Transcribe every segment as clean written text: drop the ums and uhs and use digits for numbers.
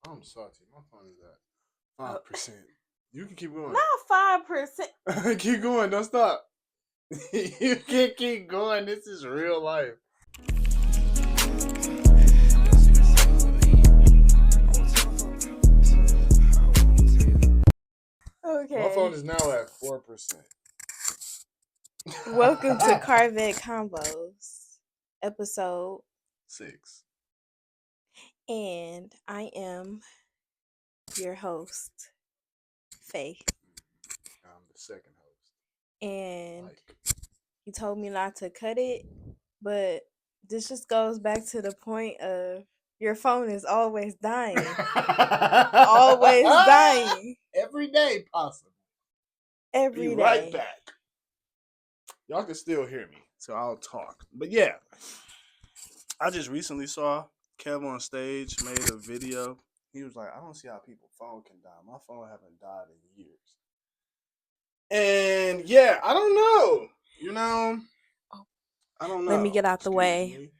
I'm salty. My phone is at 5%. You can keep going. Not 5%. Keep going. Don't stop. You can keep going. This is real life. My phone Okay. is now at 4%. Welcome to CarVett Convos, episode 6. and I am your host, Faith. I'm the second host. And Like, you told me not to cut it, but this just goes back to the point of your phone is always dying. Always dying. Every day, possible. Every Be day. right back. Y'all can still hear me, so I'll talk. But yeah, I just recently saw Kev on stage made a video. He was like, I don't see how people's phone can die. My phone haven't died in years. And yeah, I don't know. I don't know. Let me get out the way. Me.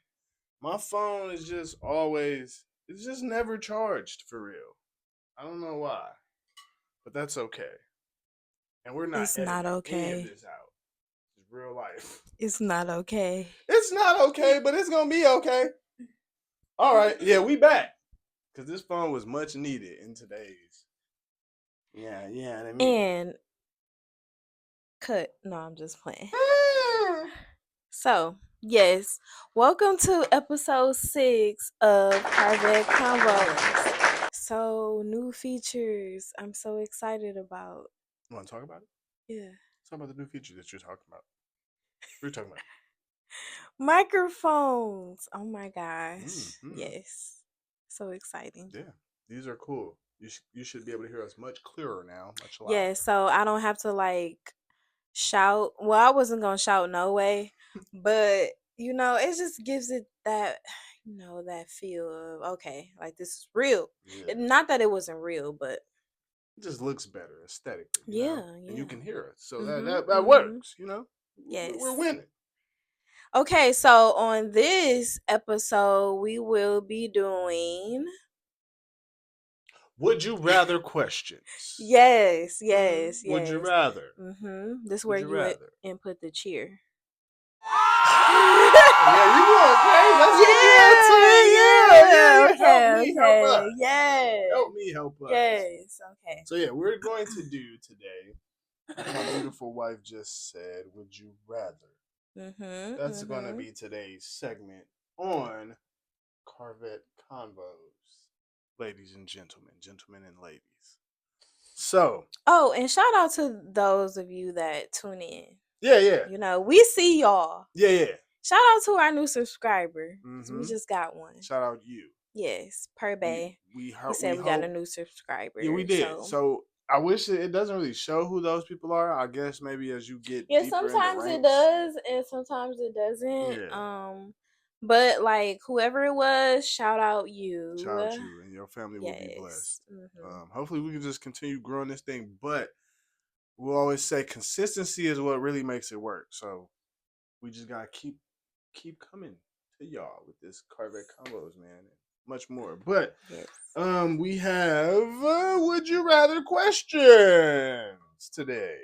My phone is just always, it's just never charged for real. I don't know why, but that's okay. And we're not It's not okay. any of this out. It's real life. It's not okay. It's not okay, but it's going to be okay. All right. Yeah, we back. Because this phone was much needed in today's. Yeah, I mean. And cut. No, I'm just playing. So, yes, welcome to episode 6 of CarVett Convos. So, new features I'm so excited about. You want to talk about it? Yeah. Talk about the new feature that you're talking about. What are you talking about? Microphones. Oh my gosh. Mm-hmm. Yes. So exciting. Yeah, these are cool. You should be able to hear us much clearer now, much louder. Yeah, so I don't have to shout. Well, I wasn't going to shout no way, but it just gives it that that feel of okay, like this is real. Yeah. Not that it wasn't real, but it just looks better aesthetically. Yeah. And you can hear us, so Mhm, that works. Yes. We're winning. Okay, so on this episode, we will be doing Would you rather questions. Yes. Would you rather? This is where you input the cheer. Yeah, you going crazy. Let's Okay. Help us. Yes. Help me help us. Yes. Okay. So yeah, we're going to do today. My beautiful wife just said, "Would you rather?" That's going to be today's segment on CarVett Convos, ladies and gentlemen and ladies. So. Oh, and shout out to those of you that tune in. Yeah. We see y'all. Yeah. Shout out to our new subscriber. Mm-hmm. We just got one. Shout out you. Yes, per bay. He said we got a new subscriber. Yeah, we did. So I wish it doesn't really show who those people are. I guess maybe as you get deeper sometimes in the it does, and sometimes it doesn't. Yeah. But whoever it was, shout out you. Shout out you, and your family will be blessed. Mm-hmm. Hopefully, we can just continue growing this thing. But we'll always say consistency is what really makes it work. So we just gotta keep coming to y'all with this CarVett Convos, man, and much more. But we have would you rather questions today,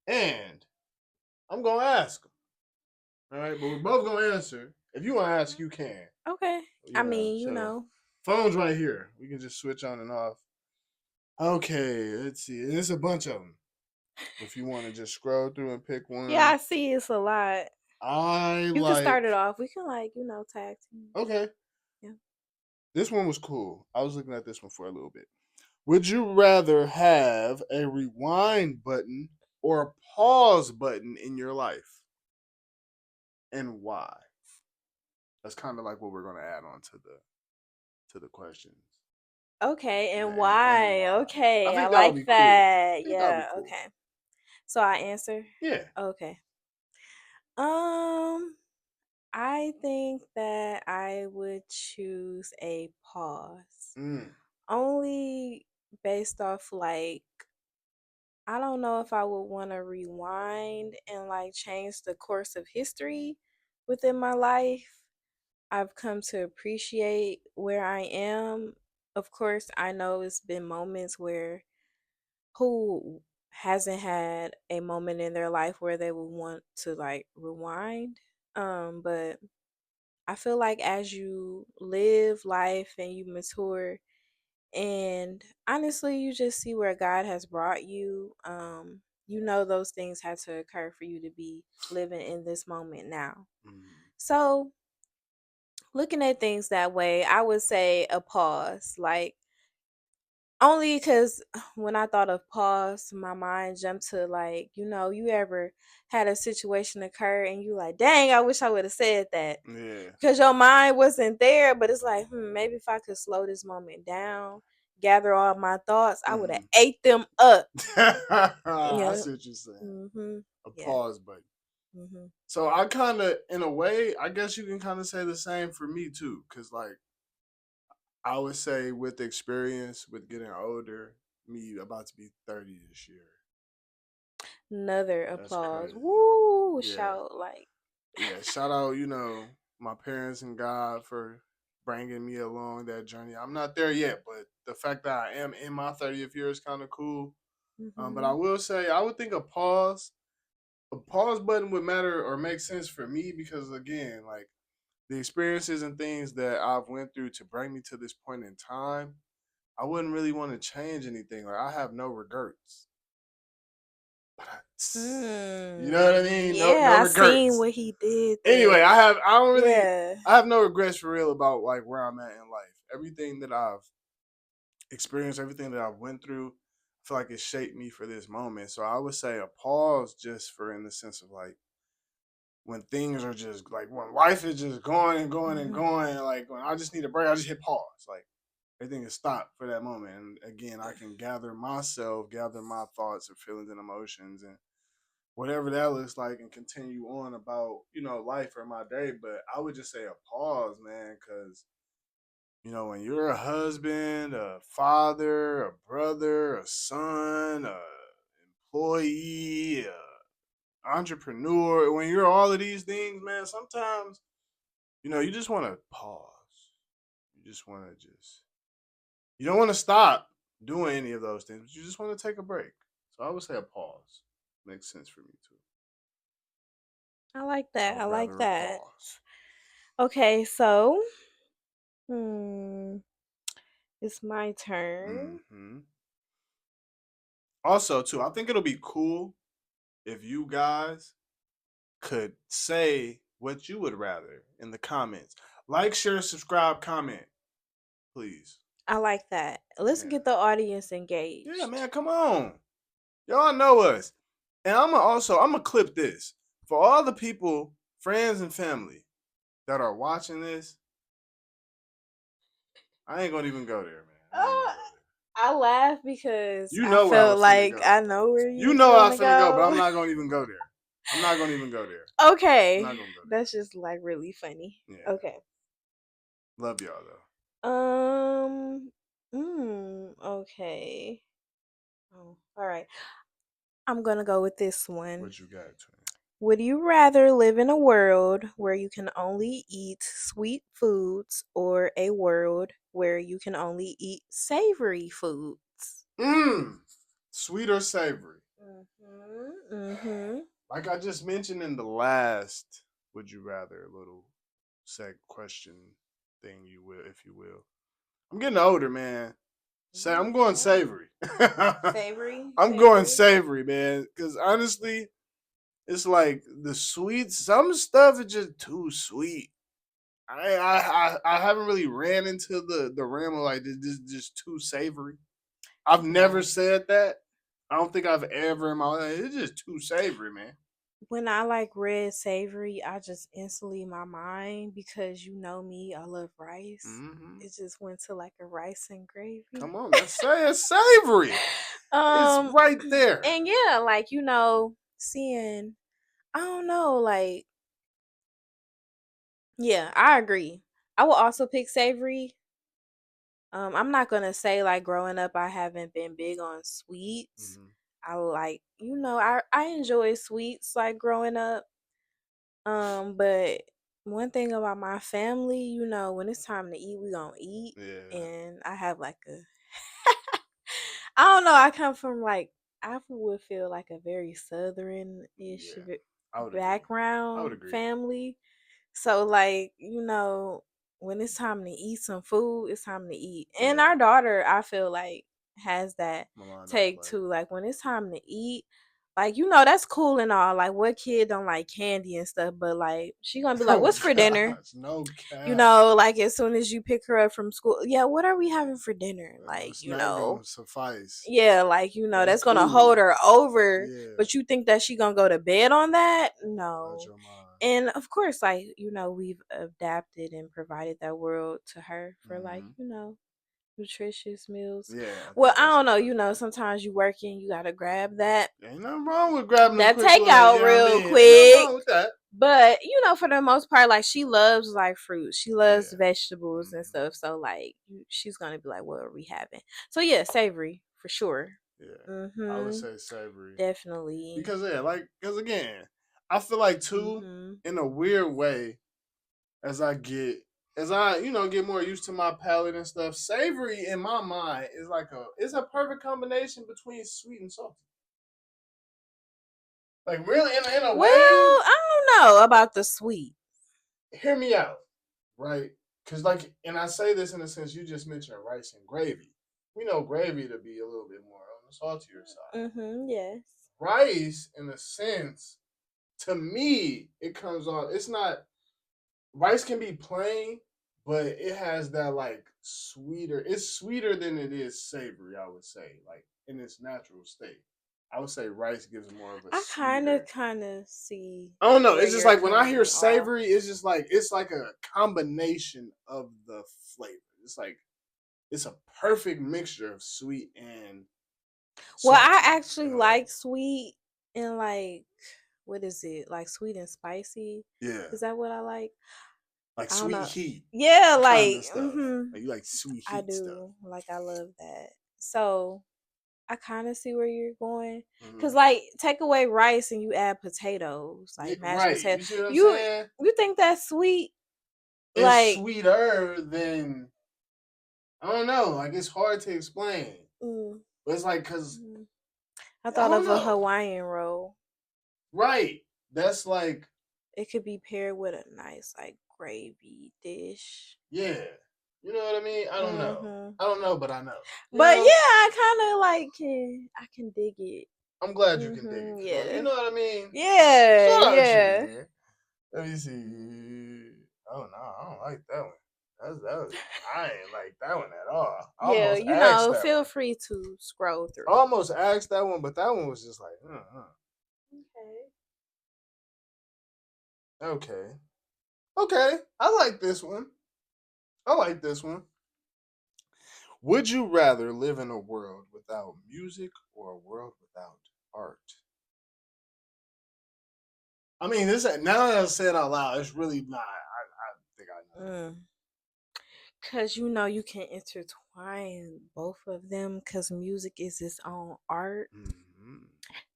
and I'm gonna ask them. All right, but we're both gonna answer. If you want to ask, you can. Okay. I mean, phone's right here. We can just switch on and off. Okay, let's see. There's a bunch of them. If you want to just scroll through and pick one. Yeah, I see it's a lot. You can start it off. We can tag team. Okay. Yeah. This one was cool. I was looking at this one for a little bit. Would you rather have a rewind button or a pause button in your life? And why? That's kind of like what we're going to add on to the questions. Okay, and why? And okay, I like that. Cool. Yeah, cool. Okay. So I answer? Yeah. Okay. I think that I would choose a pause. Only based off I don't know if I would want to rewind and change the course of history within my life. I've come to appreciate where I am of course, I know it's been moments where who hasn't had a moment in their life where they would want to like rewind. But I feel like as you live life and you mature, and honestly, you just see where God has brought you. You know those things had to occur for you to be living in this moment now. So, looking at things that way, I would say a pause. Like, only because when I thought of pause, my mind jumped to like, you ever had a situation occur and you like, dang, I wish I would have said that. Yeah. Because your mind wasn't there, but it's like, maybe if I could slow this moment down, gather all my thoughts, I would have ate them up. I Yeah. see what you're saying. A Yeah. pause button. So I kind of, in a way, I guess you can kind of say the same for me too, because like I would say with experience, with getting older, me about to be 30 this year. Another That's applause. crazy. Woo! Yeah. Shout like. Yeah. Shout out, my parents and God for bringing me along that journey. I'm not there yet, but the fact that I am in my 30th year is kind of cool. But I will say, I would think a pause button would matter or make sense for me because again, like the experiences and things that I've went through to bring me to this point in time, I wouldn't really want to change anything. Like I have no regrets. You know what I mean? No Yeah, I seen regrets. what he did Anyway, there. Yeah. I have no regrets for real about like where I'm at in life. Everything that I've experienced, everything that I've went through, I feel like it shaped me for this moment. So I would say a pause just for in the sense of like when things are just like when life is just going and going and going, like when I just need a break, I just hit pause. Like everything is stopped for that moment. And again, I can gather myself, gather my thoughts and feelings and emotions and whatever that looks like and continue on about, life or my day. But I would just say a pause, man, because when you're a husband, a father, a brother, a son, a employee, a entrepreneur, when you're all of these things, man, sometimes, you just want to pause. You just want to you don't want to stop doing any of those things, but you just want to take a break. So I would say a pause. Makes sense for me too. I like I that. I would like rather a that. pause. Okay, so it's my turn. Also, too, I think it'll be cool if you guys could say what you would rather in the comments. Like, share, subscribe, comment, please. I like that. Let's Yeah. get the audience Yeah, engaged. man, come on. Y'all know us. And I'm gonna clip this. For all the people, friends and family that are watching this, I ain't gonna even go there, man. I ain't gonna go there. I laugh because You I know where I felt was finna like go. I know where you You was know I gonna was finna go, but I'm go. not gonna even go there. I'm not gonna even go there. I'm Okay. not gonna go That's just like really funny. there. Yeah. Okay. Love y'all though. Okay. Oh, all right. I'm gonna go with this one. What you got, twin? Would you rather live in a world where you can only eat sweet foods or a world where you can only eat savory foods? Sweet or savory? Mm-hmm. Like I just mentioned in the last would you rather little seg question thing if you will. I'm getting older, man. Say I'm going savory. Savory? I'm going savory, man. Cause honestly, it's like the sweets, some stuff is just too sweet. I haven't really ran into the realm of like this just too savory. I've never said that. I don't think I've ever in my life. It's just too savory, man. When I like red savory, I just instantly my mind because you know me, I love rice. It just went to like a rice and gravy. Come on, that's savory. It's right there. And yeah, like seeing I don't know, like yeah, I agree. I will also pick savory. I'm not gonna say like growing up I haven't been big on sweets. I like I enjoy sweets like growing up. But one thing about my family, you know, when it's time to eat, we gonna eat. Yeah. And I have like a I don't know, I come from like I would feel like a very southern ish Yeah. I would agree. I would background agree. family. So like, you know, when it's time to eat some food, it's time to eat. And Yeah. our daughter, I feel like, has that My mom don't take play. too. Like when it's time to eat, like, you know, that's cool and all. Like what kid don't like candy and stuff, but like she gonna be like, Oh what's for dinner? gosh, no cap. You know, like as soon as you pick her up from school, yeah, what are we having for dinner? A Like, you snack know, gonna suffice. yeah, like, you know, That's that's gonna cool. hold her over. Yeah. But you think that she gonna go to bed on that? Out No. your mind. And of course, like, you know, we've adapted and provided that world to her for like, Mhm. you know, nutritious meals. Yeah. Well, I that's don't know, you know, sometimes you working, you gotta grab that Ain't nothing wrong with grabbing a that quick little, you takeout know what I real mean? Ain't nothing quick. wrong with that. But you know, for the most part, like she loves like fruit, she loves Yeah. vegetables and stuff. So like, she's gonna be like, "What are we having?" So yeah, savory for sure. Yeah. I would say savory. Definitely. Because because again, I feel like too, in a weird way, as I get get more used to my palate and stuff, savory in my mind is like it's a perfect combination between sweet and salty. Like really in a Well, way. I don't know about the sweet. Hear me out, right? Because like, and I say this in a sense, you just mentioned rice and gravy. We know gravy to be a little bit more on the saltier side. Yes. Rice, in a sense, to me, it comes off. It's not rice can be plain, but it has that like sweeter. It's sweeter than it is savory. I would say, like in its natural state. I would say rice gives more of a I sweeter. kind of see. I don't know. Where It's just you're like when I hear coming off. savory, it's like a combination of the flavor. It's like it's a perfect mixture of sweet and Well, salty. I actually In a way. like sweet and like what is it? Like sweet and spicy. Yeah. Is that what I like? Like I don't sweet know. heat. Yeah, Kind like of stuff. Like you like sweet I heat stuff. do. Like I love that. So I kind of see where you're going. Mm-hmm. Cause like take away rice and you add potatoes, Yeah, like mashed right. potatoes. You see what I'm You saying? you think that's sweet? It's Like sweeter than I don't know. Like it's hard to explain. mm, But it's like because mm. I I thought don't of a know. Hawaiian roll. Right. That's like It could be paired with a nice like gravy dish. yeah. You know what I mean? I don't know. Mm-hmm. I don't know, but I know. You But know? yeah, I kind of like I can dig it. I'm glad you can dig Mm-hmm. it. So, you Yeah. know what I mean? Yeah. Shout out to you, Yeah. man. Let me see. Oh no, I don't like that one. I ain't like that one at all. I Yeah. almost You asked know, that feel one. free to scroll I through. almost asked that one, but that one was just like, Okay. okay. Okay. I like this one. I like this one. Would you rather live in a world without music or a world without art? I mean, this now that I say it out loud, it's really not. I think I know. Cause you know you can intertwine both of them. Cause music is its own art. Mm-hmm.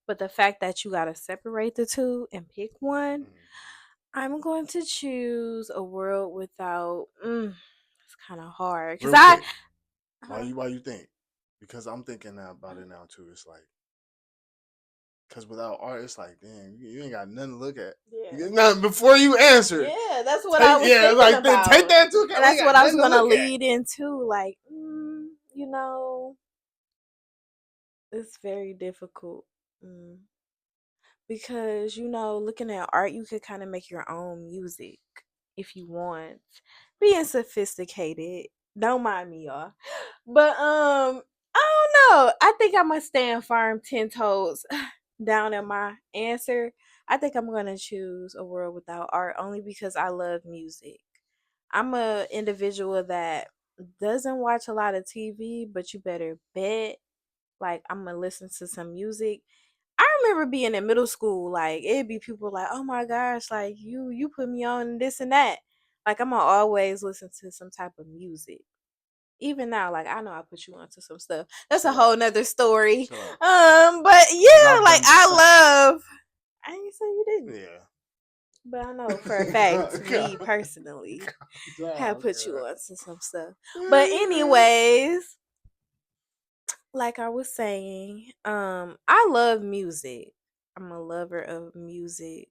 But the fact that you gotta separate the two and pick one, Mm-hmm. I'm going to choose a world without. It's kind of hard. Cause Real quick, uh, why you think? Because I'm thinking now about it now too. It's like because without art, it's like damn, you ain't got nothing to look at. yeah. You get nothing before you answer. Yeah, that's what I was It's thinking like take about. that into account. And We ain't that's got what I was nothing to gonna look at. lead into. Like, you know, it's very difficult. Mm. Because, you know, looking at art, you could kind of make your own music if you want. Being sophisticated. Don't mind me, y'all. But I don't know. I think I'm gonna stand firm 10 toes down in my answer. I think I'm gonna choose a world without art only because I love music. I'm a individual that doesn't watch a lot of TV, but you better bet like I'm gonna listen to some music. I remember being in middle school, like it'd be people like, "Oh my gosh, like you put me on this and that." Like I'm gonna always listen to some type of music. Even now, like I know I put you onto some stuff. That's a Chill whole out. nother story. Chill out. But Because yeah, I've like done the I same. love. I ain't say you didn't. Yeah. But I know for a fact, me personally, have put you on to some stuff. But anyways, like I was saying, I love music. I'm a lover of music.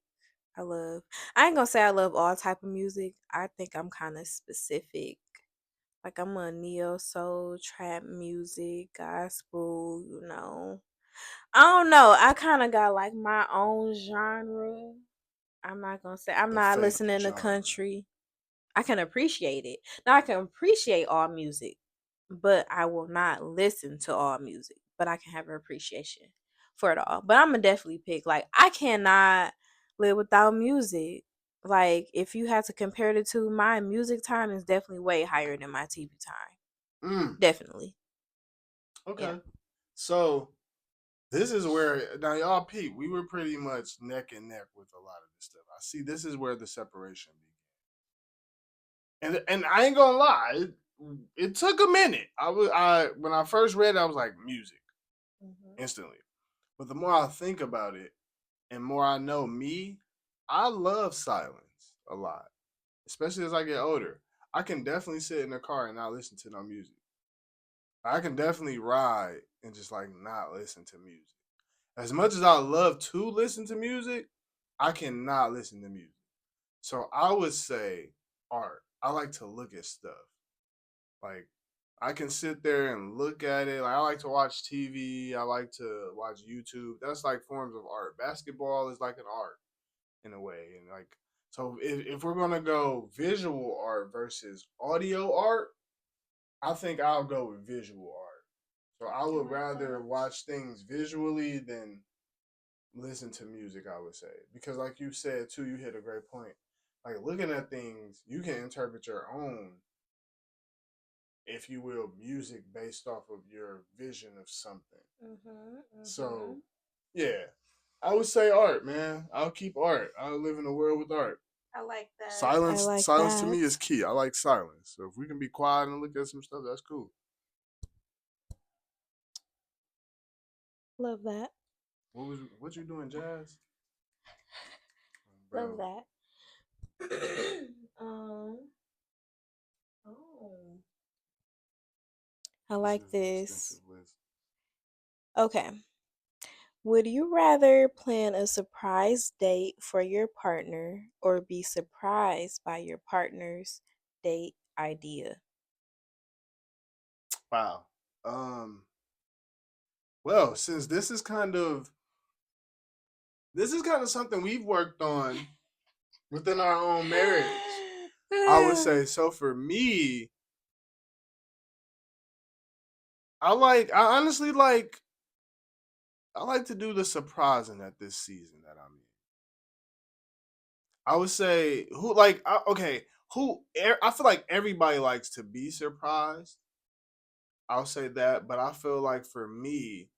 I ain't gonna say I love all type of music. I think I'm kind of specific. Like I'm a neo soul, trap music, gospel, I don't know. I kind of got like my own genre. I'm not gonna say I'm The not fake listening to genre. country. I can appreciate it. Now I can appreciate all music, but I will not listen to all music. But I can have an appreciation for it all. But I'm gonna definitely pick like I cannot live without music. Like if you had to compare it to my music time is definitely way higher than my TV time. Definitely. Okay. Yeah. So this is where now y'all peep. We were pretty much neck and neck with a lot of this stuff. I see. This is where the separation began, and I ain't gonna lie. It took a minute. I when I first read it, I was like music instantly. But the more I think about it, and more I know me, I love silence a lot, especially as I get older. I can definitely sit in the car and not listen to no music. I can definitely ride and just like not listen to music. As much as I love to listen to music, I cannot listen to music. So I would say art. I like to look at stuff. Like I can sit there and look at it. Like I like to watch TV. I like to watch YouTube. That's like forms of art. Basketball is like an art in a way. And like so if we're gonna go visual art versus audio art, I think I'll go with visual art. So I would rather watch things visually than listen to music, I would say. Because like you said too, you hit a great point. Like looking at things, you can interpret your own, if you will, music based off of your vision of something. So yeah. I would say art, man. I'll keep art. I'll live in a world with art. I like that. I Silence like silence to that. me is key. I like silence. So if we can be quiet and look at some stuff, that's cool. Love that. What you doing, Jazz? Love Bro. that. um. Oh. I This like is an this. extensive list. Okay. Would you rather plan a surprise date for your partner or be surprised by your partner's date idea? Wow. Well, since this is kind of something we've worked on within our own marriage. I would say so for me, I honestly I like to do the surprising at this season that I'm in. I would say okay, I feel like everybody likes to be surprised. I'll say that, but I feel like for me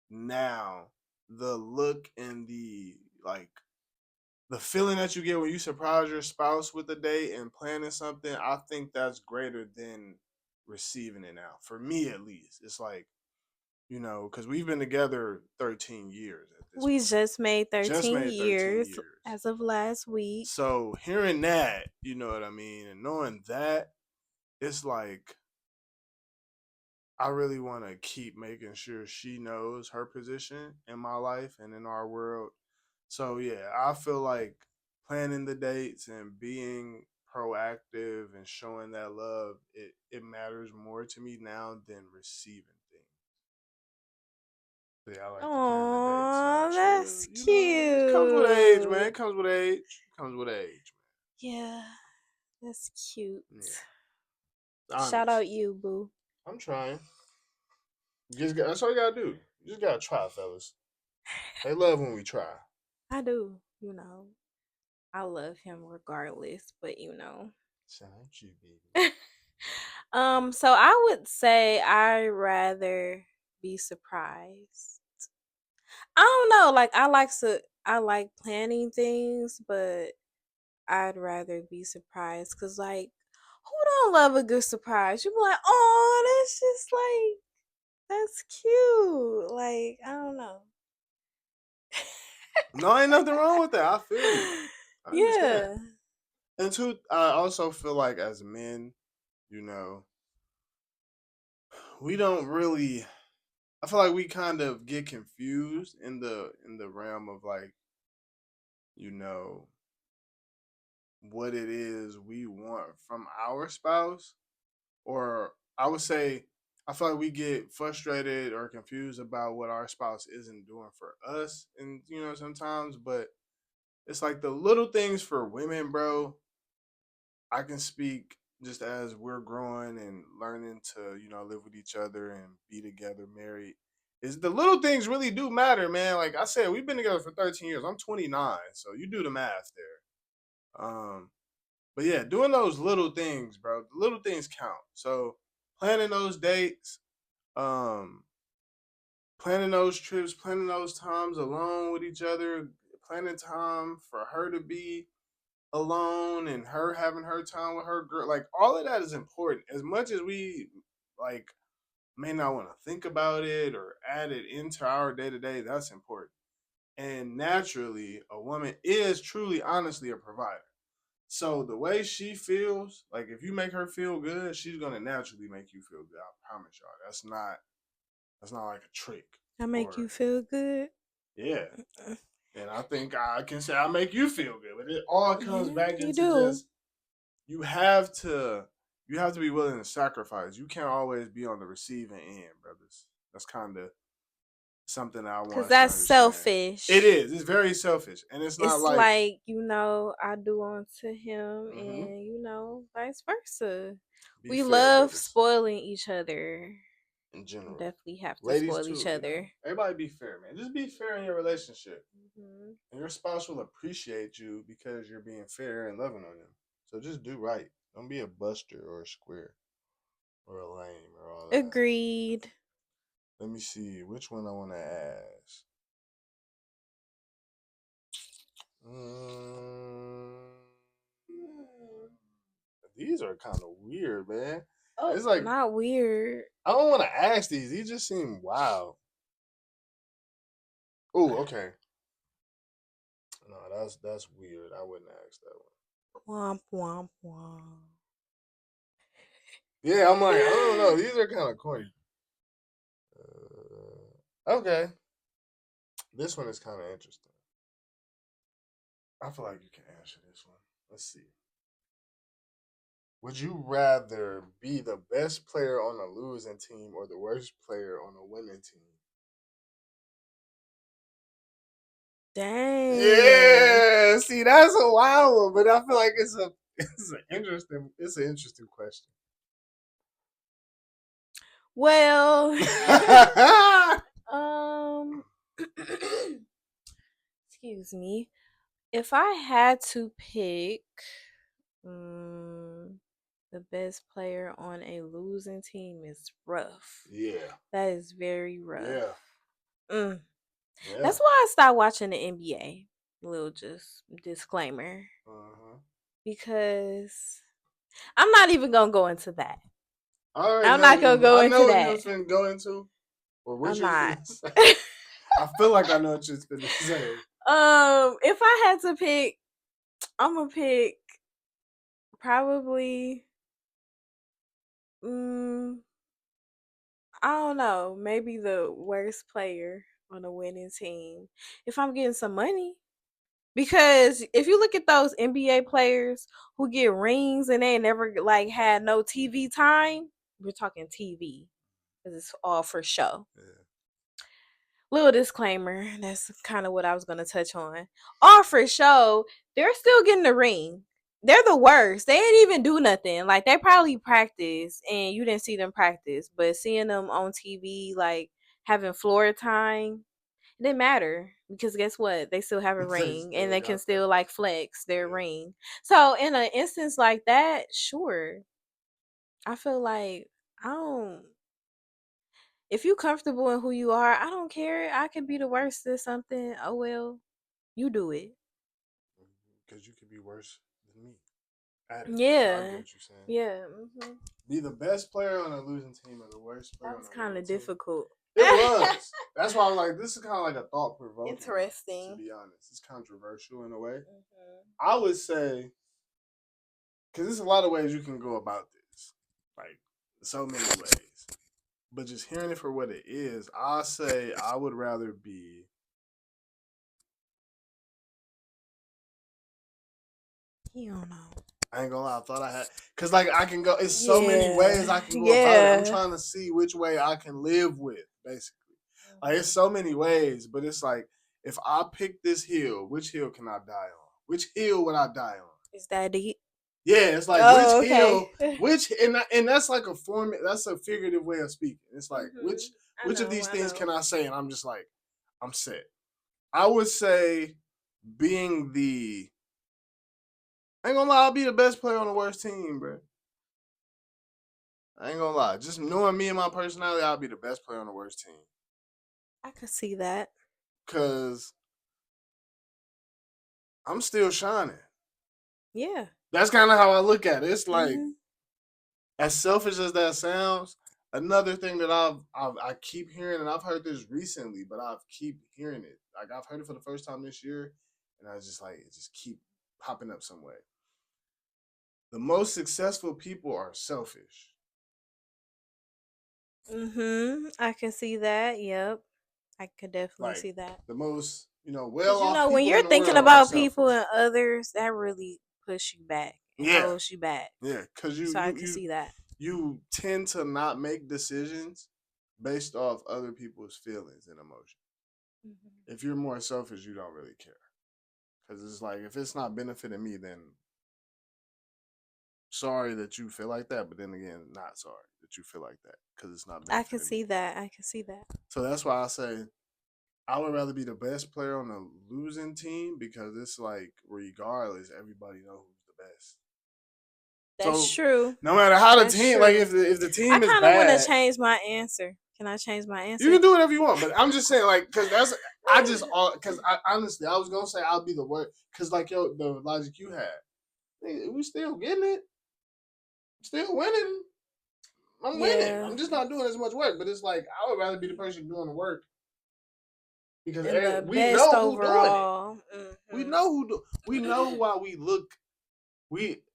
now, the look and like the feeling that you get when you surprise your spouse with a date and planning something, I think that's greater than receiving it now. For me, at least, it's like because we've been together 13 years at this We point. just made Just 13 made 13 years years. as of last week. So hearing that, you know what I mean, and knowing that, it's like I really want to keep making sure she knows her position in my life and in our world. So yeah, I feel like planning the dates and being proactive and showing that love, it matters more to me now than receiving things. So yeah, I like to plan the dates and Oh, make sure, that's it comes with age, man. cute. It comes with age. It comes with age, Yeah, that's cute. man. Yeah. Shout Honest. out you, boo. I'm trying. That's all you gotta do. You just gotta try, fellas. They love when we try. I do. I love him regardless, but. Shout out you, baby. So I would say I rather be surprised. I don't know, like I like planning things, but I'd rather be surprised cuz like who don't love a good surprise? You be like, "Oh, that's just like that's cute." Like, I don't know. No, ain't nothing wrong with that. I feel you. I understand. Yeah. And two, I also feel like as men, you know, we don't really. I feel like we kind of get confused in the realm of like, you know, what it is we want from our spouse, or I would say, I feel like we get frustrated or confused about what our spouse isn't doing for us, and sometimes, but it's like the little things for women, bro. I can speak just as we're growing and learning to, live with each other and be together, married. Is the little things really do matter, man. Like I said, we've been together for 13 years. I'm 29, so you do the math there. But yeah, doing those little things, bro. The little things count. So planning those dates, um, planning those trips, planning those times alone with each other, planning time for her to be alone and her having her time with her girl. Like all of that is important. As much as we like may not want to think about it or add it into our day to day, that's important. And naturally, a woman is truly, honestly a provider. So the way she feels, like if you make her feel good, she's gonna naturally make you feel good. I promise y'all. That's not like a trick. I make you Or feel good. yeah. And I think I can say I make you feel good. But it all comes Yeah, back you into do. just you have to you have to be willing to sacrifice. You can't always be on the receiving end, brothers. That's kind of something I want Cause us to that's understand. It selfish. is. It's very selfish, and it's not It's like. like, I do unto him Mm-hmm. and, vice versa. Be We fair, love brothers. spoiling each other. In general, Definitely have to ladies spoil too. each other. Everybody be fair, man. Just be fair in your relationship, Hmm. and your spouse will appreciate you because you're being fair and loving on them. So just do right. Don't be a buster or a square or a lame or all that. Agreed. Let me see which one I want to ask. Mm, these are kind of weird, man. Oh, It's like not weird. I don't want to ask these. These just seem wild. Oh, okay. No, that's weird. I wouldn't ask that one. Womp womp womp. Yeah, I'm like, I don't know. These are kind of corny. Okay, this one is kind of interesting. I feel like you can answer this one. Let's see. Would you rather be the best player on a losing team or the worst player on a winning team? Dang. Yeah, see, that's a wild one, but I feel like it's an interesting question. Well, um, excuse me. If I had to pick, um, the best player on a losing team is rough. Yeah, That is very rough. yeah, Mm. yeah. That's why I stopped watching the NBA. Little just disclaimer. Uh-huh. Because I'm not even gonna go into that. I already I'm know not you gonna was. go I know into what you that. was finna go into, or what I'm you was not. finna say. I feel like I know what you was finna say. If I had to pick, I'm gonna pick probably. Mm, I don't know. Maybe the worst player on a winning team. If I'm getting some money, because if you look at those NBA players who get rings and they never like had no TV time, we're talking TV because it's all for show. Yeah. Little disclaimer, that's kind of what I was going to touch on. All for show, they're still getting the ring. They're the worst. They didn't even do nothing. Like they probably practice and you didn't see them practice, but seeing them on TV like having floor time, it didn't matter because guess what? They still have a They ring and still they can got that. still like flex their Yeah. ring. So in an instance like that, sure. I feel like I don't if you comfortable in who you are, I don't care. I can be the worst at something. Oh well, you do it. Because you could be worse than me at it. So I get Yeah, what you're saying. yeah. Be the best player on a losing team or the worst player That on was a kind winning of team. difficult. It was. That's why I was like, this is kind of like a thought provoking. Interesting. To be honest, it's controversial in a way. Mm-hmm. I would say, because there's a lot of ways you can go about this, like so many ways. But just hearing it for what it is, I say I would rather be. You don't know. I ain't gonna lie, I thought I had, cause like I can go. It's so many ways I can go about it. I'm trying to see which way I can live with, basically. Like it's so many ways, but it's like if I pick this hill, which hill can I die on? Which hill would I die on? Is that deep? Yeah, it's like which hill, which and that's like a form. That's a figurative way of speaking. It's like which of these things can I say? And I'm just like, I'm set. I would say being the. I ain't gonna lie, I'll be the best player on the worst team, bro. I ain't gonna lie. Just knowing me and my personality, I'll be the best player on the worst team. I could see that. Cause I'm still shining. Yeah. That's kind of how I look at it. It's like, as selfish as that sounds, another thing that I keep hearing, and I've heard this recently, but I keep hearing it. Like I've heard it for the first time this year, and I was just like, it just keep popping up some way. The most successful people are selfish. I can see that. Yep. I could definitely see that. The most, well-off people when you're thinking about people and others, that really push you back and holds you back. Yeah, because I can see that. You tend to not make decisions based off other people's feelings and emotions. Mm-hmm. If you're more selfish, you don't really care. Because it's like, if it's not benefiting me, then sorry that you feel like that. But then again, not sorry that you feel like that. Because it's not benefiting I can see that. I can see that. So that's why I say I would rather be the best player on the losing team, because it's like, regardless, everybody knows who's the best. That's true. No matter how the team, like if the team is bad, I kind of want to change my answer. Can I change my answer? You can do whatever you want, but I'm just saying, like, because honestly, I was gonna say I'll be the worst, because like the logic you had, we still getting it, still winning. I'm winning. I'm just not doing as much work, but it's like I would rather be the person doing the work, because we know overall. Who doing it. Mm-hmm. We know who do. We know why we look.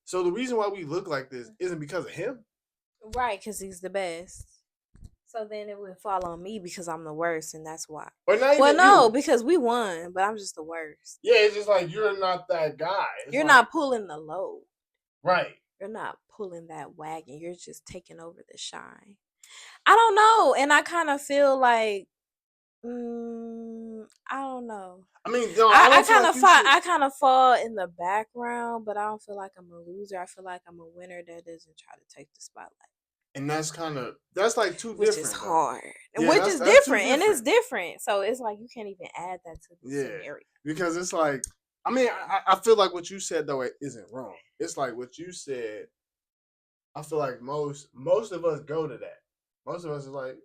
So the reason why we look like this isn't because of him, right? Because he's the best. So then it would fall on me because I'm the worst, and that's why. Because we won, but I'm just the worst. Yeah, it's just like you're not that guy. You're not pulling the load. Right. You're not pulling that wagon. You're just taking over the shine. I don't know, and I kind of feel like, I don't know. I mean, no, I kind of fall in the background, but I don't feel like I'm a loser. I feel like I'm a winner that doesn't try to take the spotlight. And that's like too different. Which is hard. Yeah, which is different. And it's different. So it's like you can't even add that to the scenario. Because it's like, I mean, I feel like what you said, though, it isn't wrong. It's like what you said, I feel like most of us go to that. Most of us are like,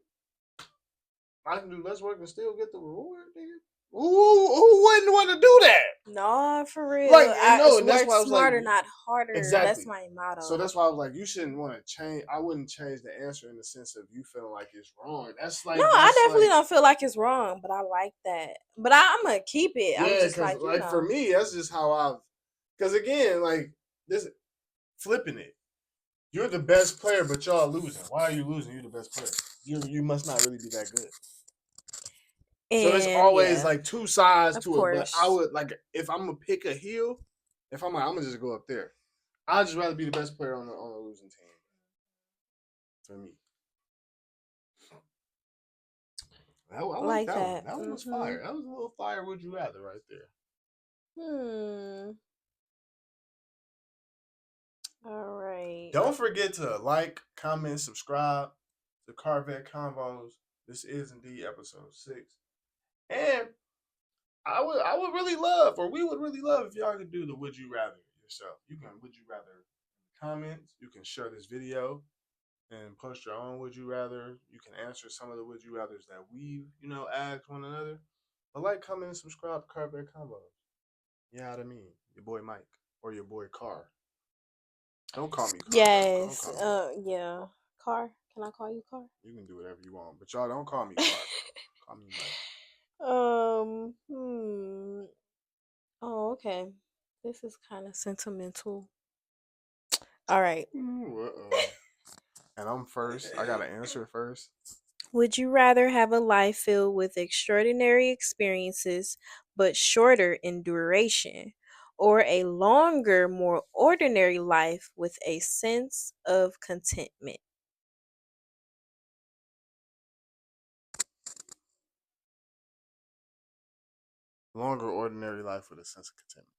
I can do less work and still get the reward, nigga. Who wouldn't want to do that? No, for real. Like, that's why I was smarter, like, not harder. Exactly. That's my motto. So that's why I was like, you shouldn't want to change. I wouldn't change the answer in the sense of you feeling like it's wrong. That's like, I definitely don't feel like it's wrong, but I like that. But I'm gonna keep it. Yeah, I'm just like for me, that's just how because again, like this, flipping it. You're the best player, but y'all losing. Why are you losing? You're the best player. You must not really be that good. And, so it's always like two sides to it. But I would like, if I'm gonna pick a heel, if I'm gonna just go up there. I'd just rather be the best player on the losing team. For me. I like that one. That one was fire. That was a little fire. Would you rather right there? All right. Don't forget to like, comment, subscribe to CarVett Convos. This is indeed episode 6. And I would really love, or we would really love, if y'all could do the Would You Rather yourself. You can Would You Rather comments. You can share this video and post your own Would You Rather. You can answer some of the Would You Rathers that we've, asked one another. But like, comment, and subscribe to CarVett Convos. You know what I mean? Your boy Mike or your boy Car. Don't call me Car. Yes. Yeah. Car. Can I call you Car? You can do whatever you want, but y'all don't call me Car. Call me Mike. Oh, okay. This is kind of sentimental. All right. And I'm first. I gotta answer first. Would you rather have a life filled with extraordinary experiences but shorter in duration, or a longer, more ordinary life with a sense of contentment? Longer, ordinary life with a sense of contentment.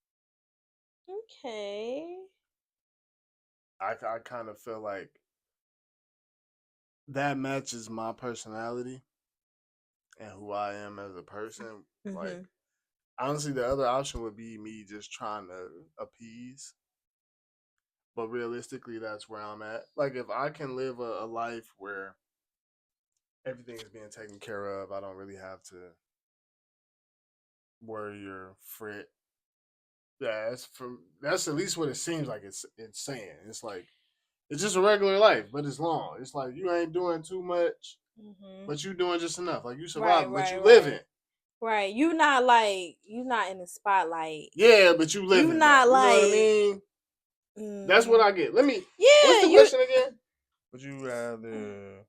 Okay. I kind of feel like that matches my personality and who I am as a person. Like, honestly, the other option would be me just trying to appease. But realistically, that's where I'm at. Like, if I can live a life where everything is being taken care of, I don't really have to worry or fret. Yeah, that's at least what it seems like it's saying. It's like it's just a regular life, but it's long. It's like you ain't doing too much, but you doing just enough. Like you surviving, but you living. Right. You not in the spotlight. Yeah, but you living. You not though. You like. know what I mean? That's what I get. Yeah. What's the question again? Would you rather?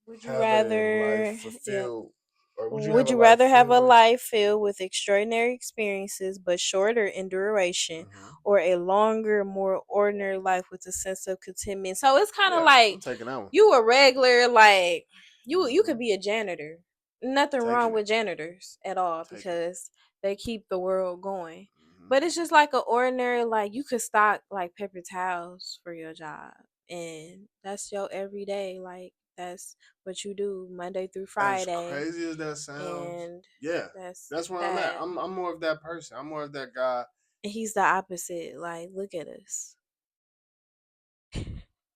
Would you rather a life fulfilled? Or would you rather have a life filled with extraordinary experiences but shorter in duration, or a longer, more ordinary life with a sense of contentment? So it's kind of like I'm taking that one. you a regular, like you could be a janitor. Nothing wrong with janitors at all because they keep the world going. But it's just like an ordinary, like you could stock like paper towels for your job, and that's your everyday. Like that's what you do Monday through Friday. As crazy as that sounds, and yeah, that's where I'm at. I'm more of that person. I'm more of that guy. And he's the opposite. Like, look at us.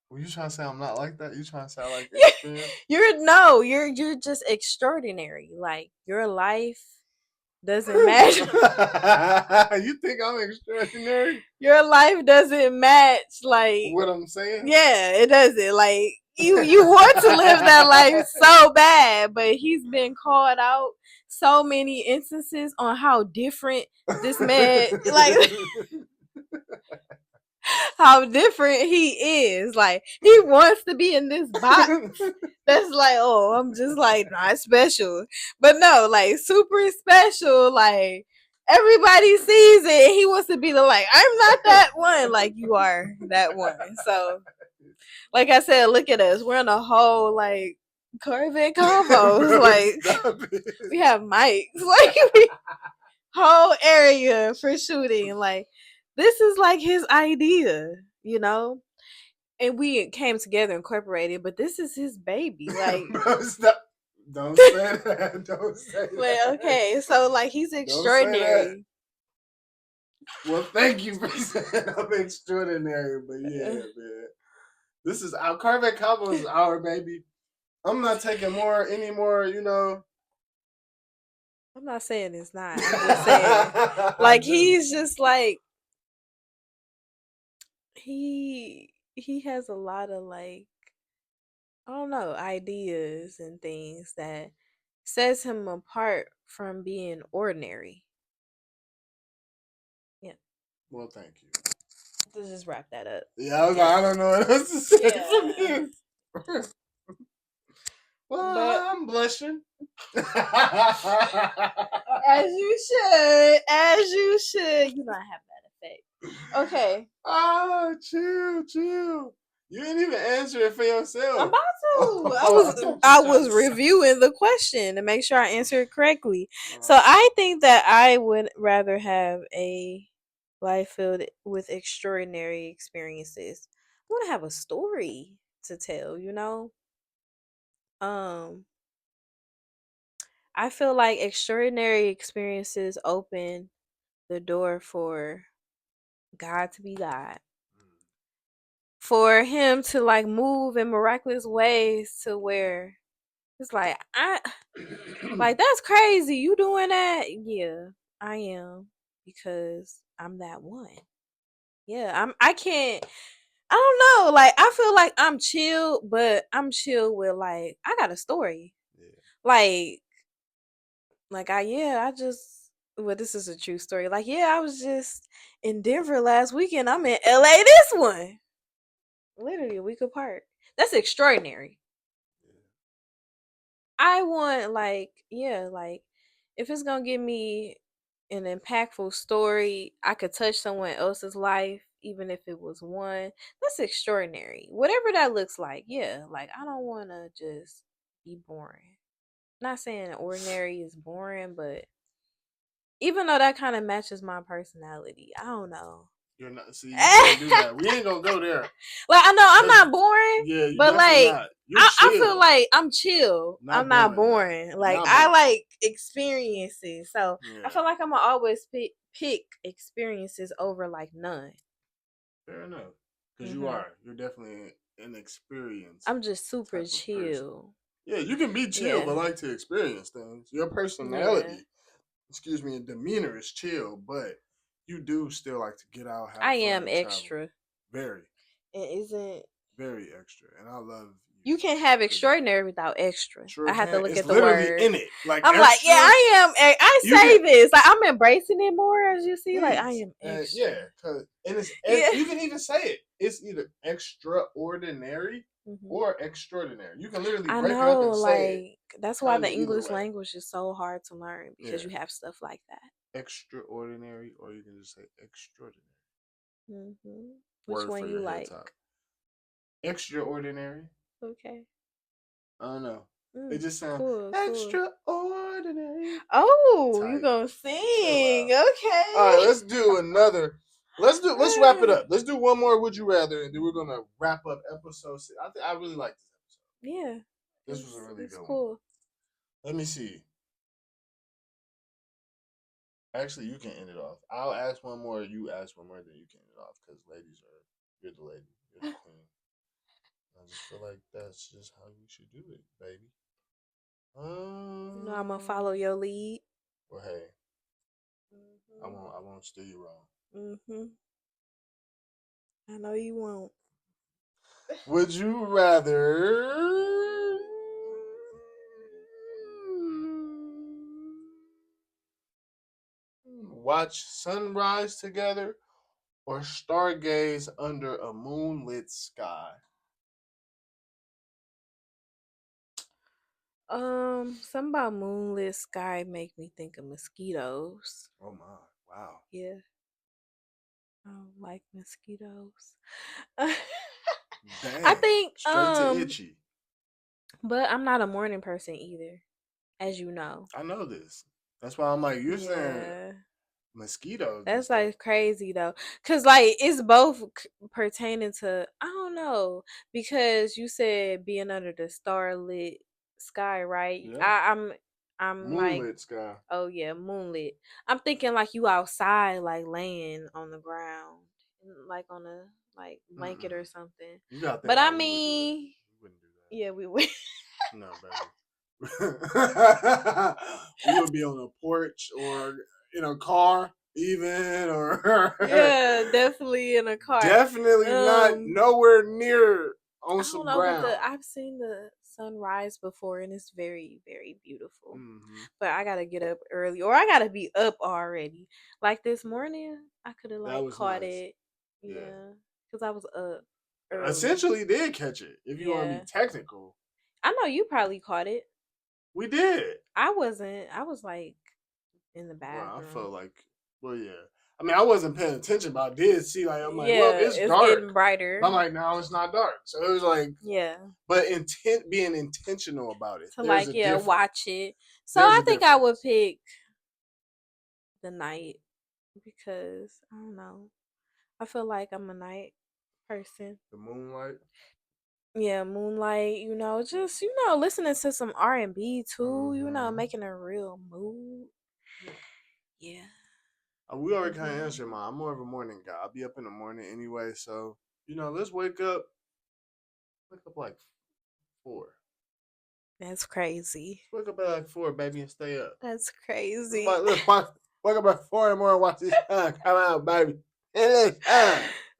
Were you trying to say I'm not like that? You trying to sound like you're just extraordinary. Like your life doesn't match. You think I'm extraordinary? Your life doesn't match like what I'm saying. Yeah, it doesn't. Like you want to live that life so bad, but he's been called out so many instances on how different this man like how different he is. Like he wants to be in this box that's like, oh, I'm just like not special. But no, like super special, like everybody sees it and he wants to be the like, I'm not that one. Like you are that one. So like I said, look at us. We're in a whole like CarVett Convos. Like we have mics. Like whole area for shooting. Like this is like his idea, you know? And we came together, incorporated, but this is his baby. Like stop. Don't say that. Don't say that. Well, okay, so like he's extraordinary. Well, thank you for saying I'm extraordinary, but yeah, man. This is our CarVett Convos is our baby. I'm not taking any more, you know. I'm not saying it's not. I'm just saying like he's just like he has a lot of like I don't know, ideas and things that sets him apart from being ordinary. Yeah. Well, thank you. Let's just wrap that up. Yeah, I don't know what else to say from here. Well, but, I'm blushing. As you should. As you should. You know I have that effect. Okay. Oh, chill. You didn't even answer it for yourself. I'm about to. I was reviewing the question to make sure I answered it correctly. So I think that I would rather have a life filled with extraordinary experiences. I want to have a story to tell, you know? I feel like extraordinary experiences open the door for God to be God. For him to like move in miraculous ways to where it's like like that's crazy. You doing that? Yeah, I am because I'm that one. Yeah, I don't know. Like, I feel like I'm chill, but I'm chill with, like, I got a story. Yeah. I just, well, this is a true story. Like, yeah, I was just in Denver last weekend. I'm in LA this one. Literally a week apart. That's extraordinary. I want, like, if it's gonna give me an impactful story, I could touch someone else's life, even if it was one. That's extraordinary. Whatever that looks like, yeah. Like, I don't want to just be boring. Not saying ordinary is boring, but even though that kind of matches my personality, I don't know. You're not. See, you can't do that. We ain't gonna go there. Like, I know I'm not boring. Yeah, but like, not. I feel like I'm chill. I'm not boring. Like, I like experiences, so I feel like I'm gonna always pick experiences over like none. Fair enough, because you're definitely an experience. I'm just super chill. Yeah, you can be chill, but like to experience things. Your personality, and demeanor is chill, but you do still like to get out. Have I am extra. Travel. Very. It isn't very extra, and I love you can't have extraordinary without extra. Sure I have to look it's at the word in it. Like I'm extra, like, yeah, I am. I say this. Like, I'm embracing it more, as you see. Please. Like, I am extra. And it's you can even say it. It's either extraordinary or extraordinary. You can literally break it up and say it. That's why the English language is so hard to learn, because you have stuff like that. Extraordinary, or you can just say extraordinary. Which one you like? Extraordinary. Okay. I don't know. It just sounds extraordinary. Oh, you gonna sing? Okay. All right, let's do another. Let's wrap it up. Let's do one more. Would you rather? And then we're gonna wrap up episode 6. I really like this episode. Yeah. This was a really good cool. one. Let me see. Actually, you can end it off. I'll ask one more. You ask one more, then you can end it off, because you're the lady. You're the queen. I just feel like that's just how you should do it, baby. I'm gonna follow your lead. Well, hey, I won't steer you wrong. I know you won't. Would you rather watch sunrise together or stargaze under a moonlit sky? Something about moonlit sky make me think of mosquitoes. Oh my, wow. Yeah. I don't like mosquitoes. Dang, I think straight to itchy. But I'm not a morning person either, as you know. I know this. That's why I'm like, you're saying mosquitoes. That's like crazy though, cause like it's both pertaining to, I don't know, because you said being under the starlit sky, right? Yeah. I'm moonlit like, sky. Oh yeah, moonlit. I'm thinking like you outside, like laying on the ground, like on a blanket or something. You got that. But I mean, you wouldn't do that. Yeah, we would. No, baby. We would be on a porch or in a car, even, or yeah, definitely in a car. Definitely not nowhere near on some ground. But I've seen the sunrise before, and it's very, very beautiful. But I gotta get up early, or I gotta be up already. Like this morning, I could have caught it. Yeah, because I was up early. Essentially, did catch it. If you want to be technical, I know you probably caught it. We did. I wasn't. I was like in the bathroom. Well, I felt like, yeah. I mean, I wasn't paying attention, but I did see, like, I'm like, well, it's dark. Getting brighter. But I'm like, no, it's not dark. So it was like, yeah. But being intentional about it. To watch it. So I think I would pick the night, because I don't know. I feel like I'm a night person. The moonlight. Yeah, moonlight. Just listening to some R&B too. Making a real mood. Yeah. We already kind of answered mine. I'm more of a morning guy. I'll be up in the morning anyway. So, let's wake up like 4. That's crazy. Wake up at like 4, baby, and stay up. That's crazy. Wake up at 4 in the morning and watch this sun come out, baby.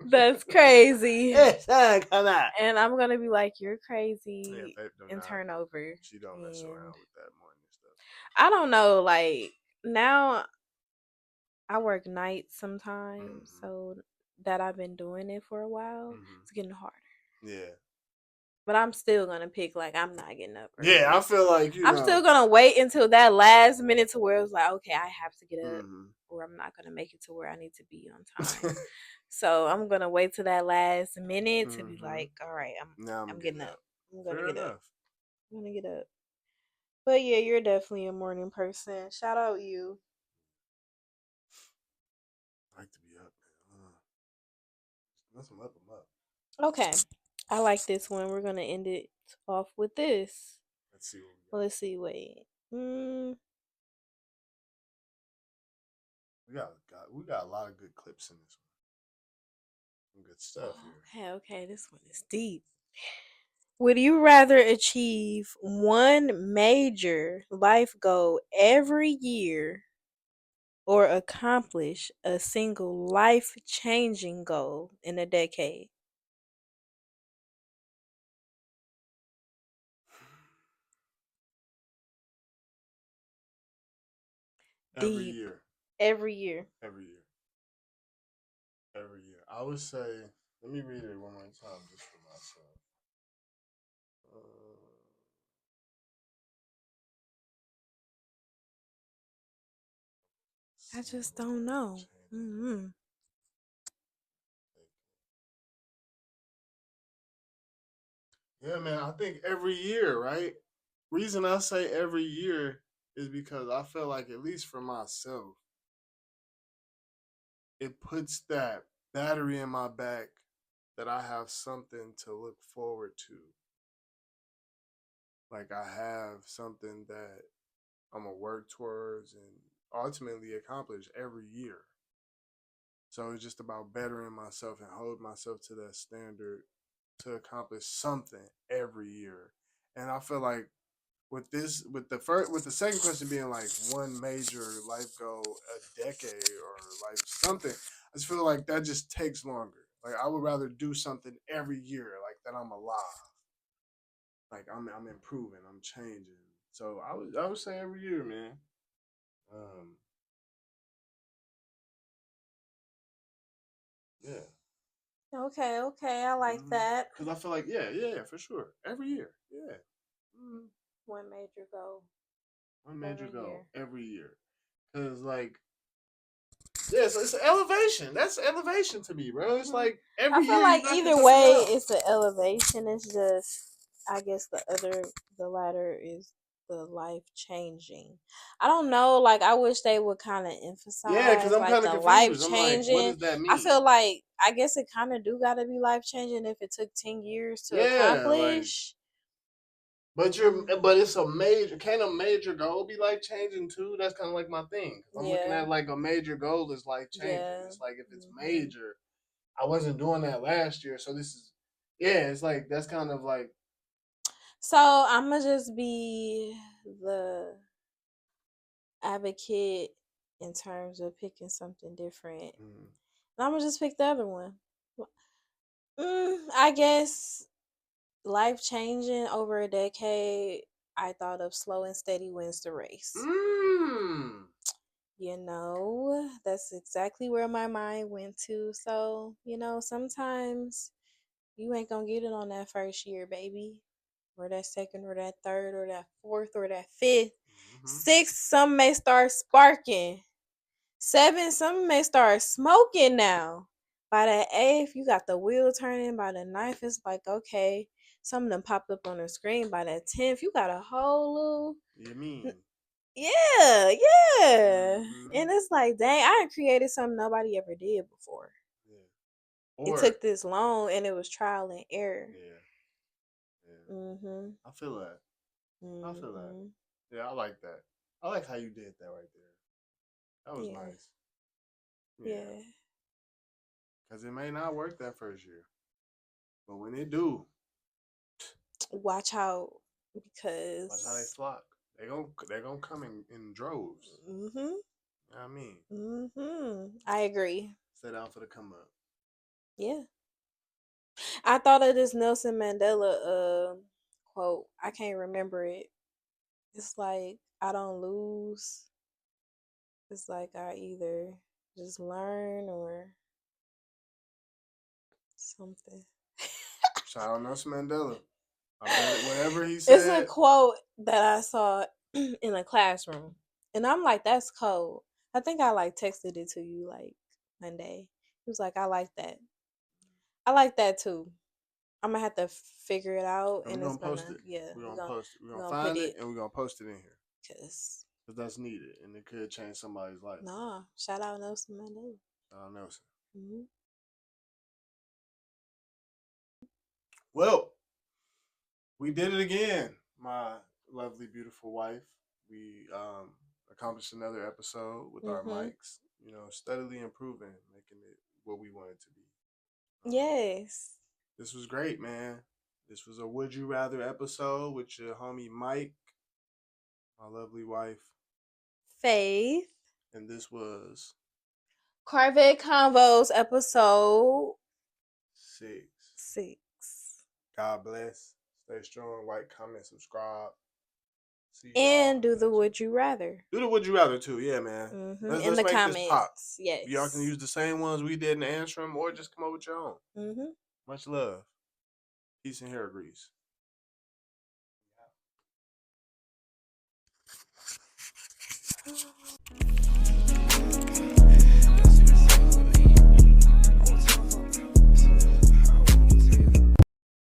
That's crazy. Hey, son, come out. And I'm gonna be like, you're crazy, Yeah, and turn over. She don't mess And around with that morning stuff. I don't know, like now I work nights sometimes, so that I've been doing it for a while, it's getting harder. Yeah. But I'm still gonna pick like I'm not getting up early. Yeah, I feel like I'm still gonna wait until that last minute to where it's like, okay, I have to get up, or I'm not gonna make it to where I need to be on time. So I'm gonna wait till that last minute to be like, all right, I'm getting up. I'm gonna get up. I'm gonna get up. But yeah, you're definitely a morning person. Shout out you. I like to be up, man. Once I'm up, I'm up. Okay. I like this one. We're gonna end it off with this. Let's see what we got. Well, let's see. Wait. We got a lot of good clips in this one. Some good stuff here. Okay. This one is deep. Would you rather achieve one major life goal every year or accomplish a single life changing goal in a decade? Every year. Every year. Every year. Every year. I would say, let me read it one more time just for myself. I just don't know. Yeah, man, I think every year, right? Reason I say every year is because I feel like, at least for myself, it puts that battery in my back that I have something to look forward to. Like, I have something that I'm going to work towards and ultimately accomplish every year. So it's just about bettering myself and hold myself to that standard to accomplish something every year. And I feel like with the second question being like one major life goal a decade or like something, I just feel like that just takes longer. Like, I would rather do something every year, like that I'm alive, like I'm improving, I'm changing. So I would say every year, man. Um, yeah. Okay, I like that. Because I feel like, yeah, for sure. Every year. Yeah. One major goal. One major goal every year. Because, like, yeah, so it's an elevation. That's elevation to me, bro. It's like every year I feel like either way, it's an elevation. It's just, I guess the latter is the life changing. I don't know. Like, I wish they would kind of emphasize, because I'm like, kind of the life confused. I'm like, what changing. does that mean? I feel like, I guess it kind of do got to be life changing if it took 10 years to accomplish. But it's a major. Can a major goal be life changing too? That's kind of like my thing. I'm looking at like a major goal is life changing. Yeah. It's like, if it's major, I wasn't doing that last year, so this is, yeah. It's like, that's kind of like. So I'm gonna just be the advocate in terms of picking something different. And I'm gonna just pick the other one. I guess life changing over a decade. I thought of slow and steady wins the race. You know, that's exactly where my mind went to. So, sometimes you ain't gonna get it on that first year, baby. Or that second, or that third, or that fourth, or that fifth. Six, some may start sparking. Seven, some may start smoking now. By the eighth, you got the wheel turning. By the ninth, it's like, okay, some of them popped up on the screen. By the 10th, you got a whole little. You mean? Yeah. And it's like, dang, I created something nobody ever did before. Yeah. It took this long, and it was trial and error. Yeah. I feel that. I feel that. Yeah, I like that. I like how you did that right there. That was nice. Yeah. Because it may not work that first year, but when it do, watch out, because watch how they flock. They gonna come in droves. You know what I mean? I agree. Set out for the come up. Yeah. I thought of this Nelson Mandela quote. I can't remember it. It's like I don't lose. It's like I either just learn or something. Shout out Nelson Mandela. I bet whatever he It's a said. quote that I saw in a classroom. And I'm like, that's cold. I think I like texted it to you like one day. He was like, I like that. I like that too. I'm gonna have to figure it out, And and we're it's gonna post gonna it. yeah, We're gonna post it. We're we're gonna gonna put find it it and we're gonna post it in here. because That's needed and it could change somebody's life. nah. Shout out Nelson Mandela. Shout out Nelson. Mm-hmm. Well, we did it again, my lovely, beautiful wife. We accomplished another episode with our Mm-hmm. mics. You know, steadily improving, making it what we want it to be. Yes. This was great, man. This was a Would You Rather episode with your homie Mike, my lovely wife, Faith. and this was CarVett Convos episode 6. 6. God bless. Stay strong. Like, comment, subscribe. See y'all. And do the Would You Rather. Do the Would You Rather too. Yeah, man. Mm-hmm. In Let's the make this pop. comments. Yes. Y'all can use the same ones we did and answer them, or just come up with your own. Mm-hmm. Much love. Peace and hair grease.